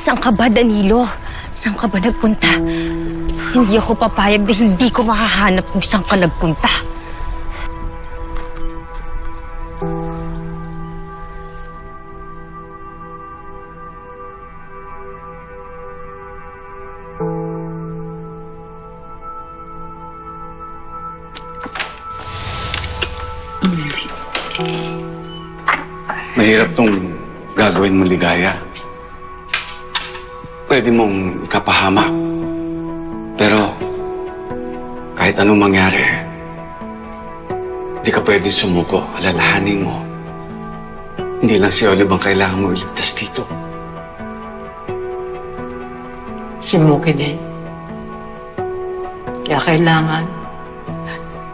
Saan ka ba, Danilo? Saan ka ba nagpunta? Hindi ako papayag dahil hindi ko mahahanap kung saan ka nagpunta. Mahirap tong gagawin mo, Ligaya. Pwede mong ikapahamak. Pero, kahit anong mangyari, hindi ka pwede sumuko. Alalahanin mo. Hindi lang si Olive ang kailangan mo iligtas dito. Si Muki din. Kaya kailangan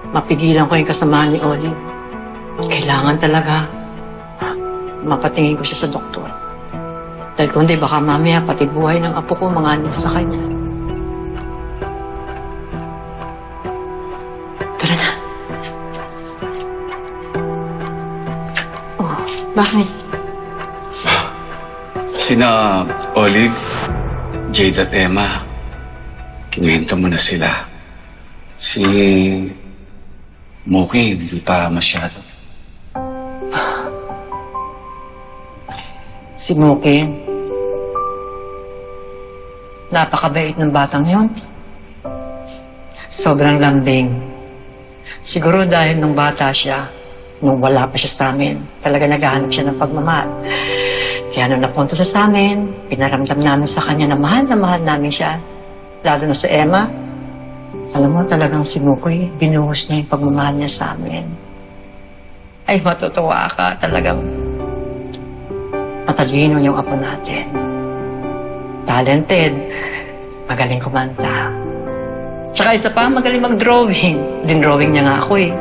mapigilan ko yung kasama ni Olive. Kailangan talaga mapatingin ko siya sa doktor. Dahil kundi baka mamaya pati buhay ng apo ko manganib sa kanya. Tara na. Oh, bakit? Sina Olive, Jade at Emma, kinuwento mo na sila. Si Muki, hindi pa masyado. Si Muki, napakabait ng batang yon. Sobrang lambing. Siguro dahil nung bata siya, nung wala pa siya sa amin, talaga naghahanap siya ng pagmamahal. Kaya nung napunto siya sa amin, pinaramdam namin sa kanya na mahal namin siya. Lalo na sa Emma. Alam mo, talagang si Muki, binuhos niya yung pagmamahal niya sa amin. Ay, matutuwa ka. Talagang matalino yung apo natin. Talented. Magaling kumanta. Tsaka isa pa, magaling mag-drawing. Din-drawing niya nga ako eh.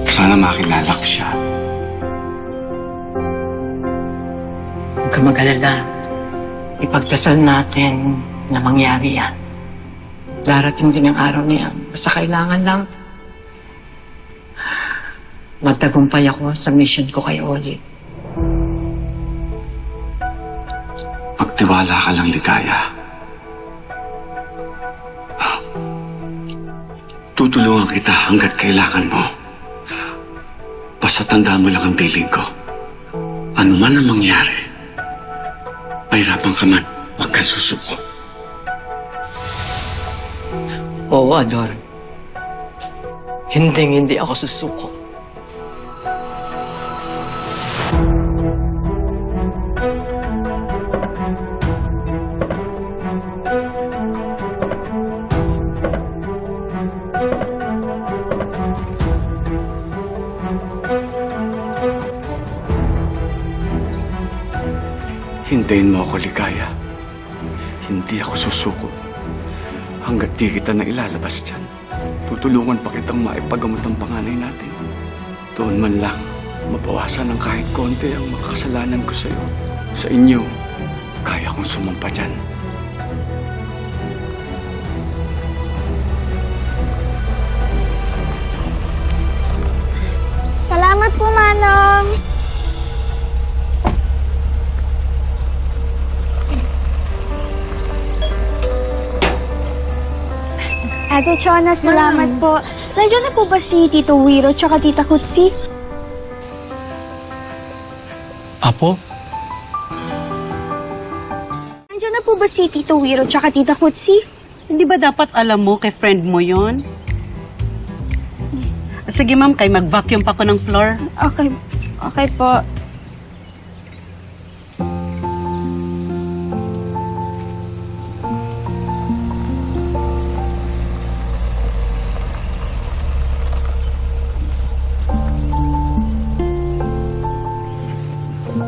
Sana makilala ko siya. Huwag ka mag-alala. Ipagdasal natin na mangyari yan. Darating din ang araw niyan. Basta kailangan lang magtagumpay ako sa mission ko kay Olive. Magtiwala ka lang, Ligaya. Tutulungan kita hanggat kailangan mo. Basta tandaan mo lang ang piling ko. Ano man ang mangyari, mahirapan ka man, huwag kang susuko. Oo, Ador. Hindi ako susuko. Hintayin mo ako, Ligaya. Hindi ako susuko. Hanggat di kita na ilalabas dyan, tutulungan pa kitang maipagamot ang panganay natin. Doon man lang, mabawasan ng kahit konti ang makasalanan ko sa'yo. Sa inyo, kaya kong sumampa dyan. Salamat po, Manong! Ate Chona, salamat po. Nandiyan na po ba si Tito Wiro tsaka Tita Kutsi? Apo? Nandiyan na po ba si Tito Wiro tsaka Tita Kutsi? Hindi ba dapat alam mo kay friend mo yon? Sige ma'am, kay mag-vacuum pa ko ng floor. Okay. Okay po.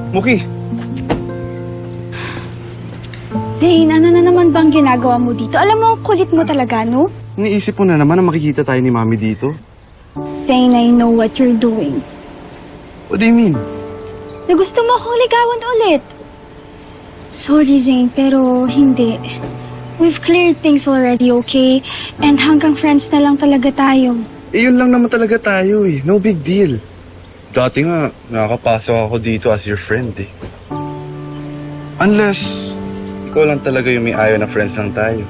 Muki! Zane, ano na naman bang ginagawa mo dito? Alam mo, ang kulit mo talaga, no? Iniisip mo na naman na makikita tayo ni Mami dito. Zane, I know what you're doing. What do you mean? Na gusto mo akong ligawan ulit. Sorry, Zane, pero hindi. We've cleared things already, okay? And hanggang friends na lang talaga tayo. Eh, yun lang naman talaga tayo eh. No big deal. Dati nga, nakakapasok ako dito as your friend eh. Unless, ikaw lang talaga yung may ayaw na friends lang tayo.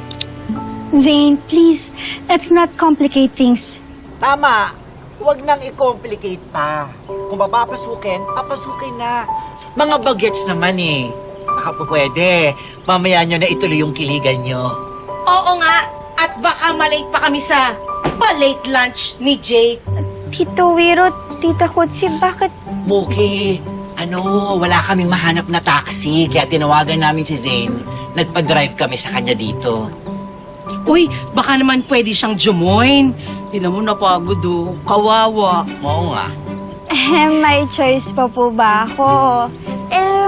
Zane, please, let's not complicate things. Tama. Huwag nang i-complicate pa. Kung papapasukin, papasukin na. Mga bagets naman eh. Baka po pwede. Mamaya nyo na ituloy yung kiligan nyo. Oo nga. At baka malate pa kami sa pa-late lunch ni Jake. Tito Wiro, Tita Kutsi, bakit? Muki, wala kaming mahanap na taxi. Kaya tinawagan namin si Zane. Nagpa-drive kami sa kanya dito. Uy, baka naman pwede siyang jumoin. Tinan mo, napagod oh. Kawawa. Oo nga. May choice pa po ba ako?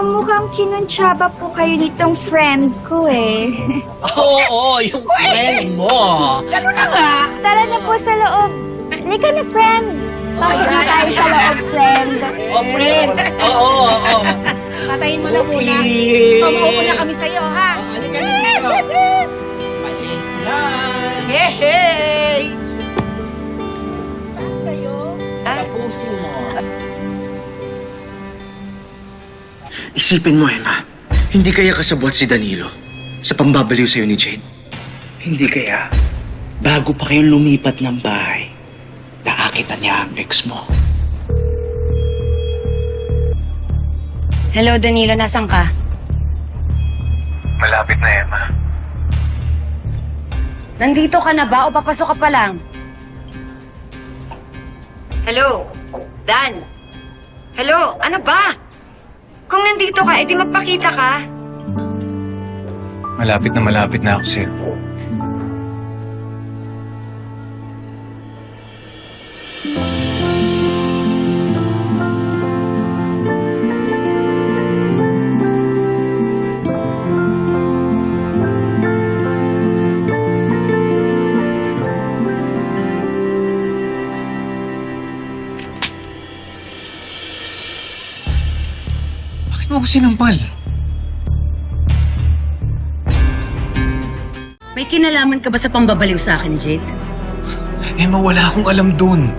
Mukhang kinuntsaba po kayo nitong friend ko eh. Oo, yung friend mo. Tara na po sa loob. Halika na, friend. Pasok na tayo sa loob, friend. Oh, friend. Oo. Patayin mo na muna. Okay. So, maupo na kami sa'yo, ha? Halika na dito. Balik na. Hey! Sa puso mo. Isipin mo, Emma. Hindi kaya kasabwat si Danilo sa pambabaliw sa'yo ni Jade? Hindi kaya, bago pa kayo lumipat ng bahay, nakakita niya ang ex mo. Hello, Danilo. Nasaan ka? Malapit na, Emma. Nandito ka na ba o papasok ka pa lang? Hello? Dan? Hello? Ano ba? Kung nandito ka, edi magpakita ka. Malapit na ako sa'yo. Bakit mo ako sinampal? May kinalaman ka ba sa pambabaliw sa akin ni Jade? Emma, wala akong alam dun.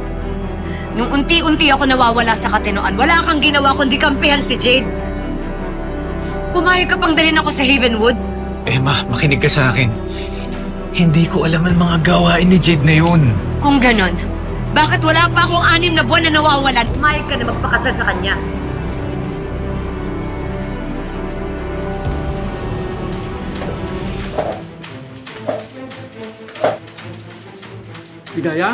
Nung unti-unti ako nawawala sa katinoan, wala kang ginawa kundi kampihan si Jade. Pumayag ka pang dalhin ako sa Havenwood. Emma, makinig ka sa akin. Hindi ko alam ang mga gawain ni Jade na yun. Kung ganon, bakit wala pa akong 6 na buwan na nawawalan? Pumayag ka na magpakasal sa kanya. Ligaya?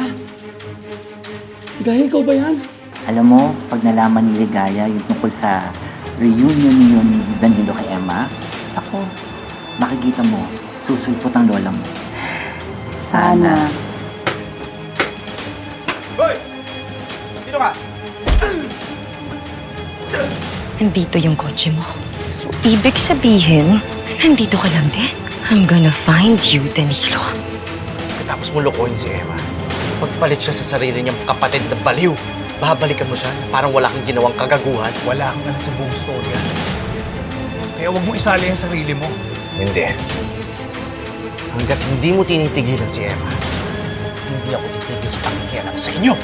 Ligaya, ikaw ba yan? Alam mo, pag nalaman ni Ligaya yung tungkol sa reunion niyo ni Danilo kay Emma, ako, makikita mo, susulpot ang lola mo. Sana. Nandito yung kotse mo. So, ibig sabihin, nandito ka lang din? I'm gonna find you, Danilo. Tapos mo lokohin si Emma. Pagpalit siya sa sarili niyang kapatid na baliw. Babalikan mo siya na parang wala kang ginawang kagaguhan. Wala kang alam sa buong storya. Kaya huwag mo isali ang sarili mo. Hindi. Hanggat hindi mo tinitigilan si Emma, hindi ako titigil sa pakikialam sa inyo.